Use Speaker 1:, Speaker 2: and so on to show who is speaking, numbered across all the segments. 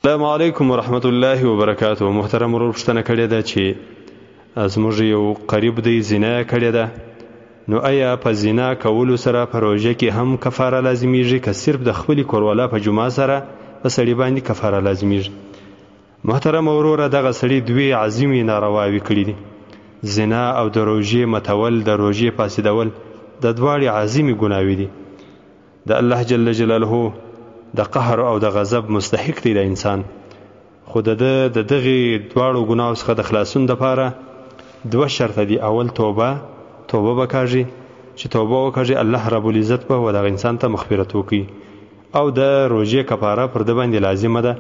Speaker 1: السلام علیکم ورحمت الله وبرکاته. محترم ورور پوښتنه کړې ده چې زموږ یو قریب دی زنا کړې ده، نو آیا په زنا کولو سره په روژه کې هم کفاره لازمیږي که صرف د خپلې کوروالا په جمعه سره په سړي باندې کفاره لازمیږي؟ محترم وروره، دغه سړي دوی عظیمې نارواوې کړي دي. زنا او د روژې متول، د روژې فاسدول، د دواړې عظیمې ګناوې دي. د الله جل جلاله د قهر او د غضب مستحق دی د انسان، خو د دغه دواړو ګناو څخه د خلاصون دپاره دوه شرطه دي. اول توبه وکړي، چې توبه وکړي الله رب العزت به و دغه انسان ته مغفرت وکړي، او د روژې کفاره پر ده باندې لازمه ده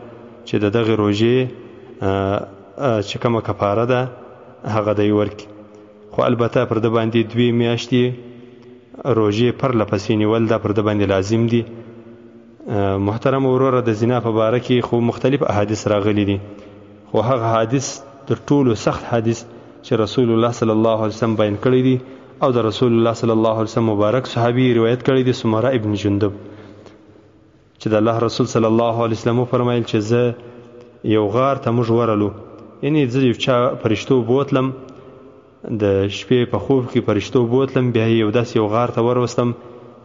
Speaker 1: چې د دغه روژې چې کومه کفاره ده هغه دی ورکړي. خو البته پر ده باندې 2 میاشتې روژې پرله پسې نیول دا پر ده باندې لازم دي. محترم وروره، د زنا په باره کې خو مختلف احادیث راغلي دي، خو هغه حدیث تر ټولو سخت حدیث چې رسول الله صلی الله علیه وسلم بیان کړی دی او د رسول الله صلی الله علیه وسلم مبارک صحابي روایت کړی دی، سمره ابن جندب، چې د الله رسول صلی الله علیه وسلم فرمایل چې زه یو غار ته موږ ورلو، یعنی زه یو چا فرشتو بوتلم، د شپې په خوب کې فرشتو بوتلم، بیا یو داسې یو غار ته وروستم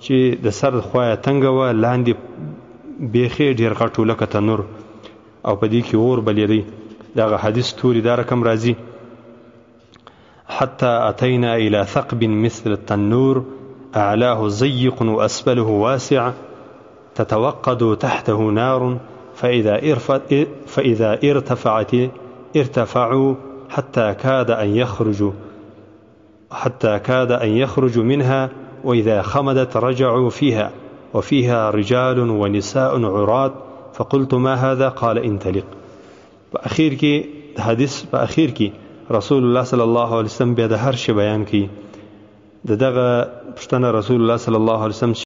Speaker 1: چې د سر خوا تنګه وه، لاندې بیخي ډېر غټ و لکه تنور، او په دې کې اور بلېدی. دغه حدیث توري دا رقم راځي: حتى أتينا إلى ثقب مثل التنور أعلاه ضيق وأسفله واسع تتوقد تحته نار فإذا ارتفعوا حتى كاد أن يخرجوا منها وإذا خمدت رجعوا فيها وفيها رجال ونساء عراة فقلت ما هذا؟ قال انطلق. په اخیر کې رسول الله صلی الله علیه وسلم بیا د هر شي بیان کوي. دغه پوښتنه رسول الله صلی الله علیه وسلم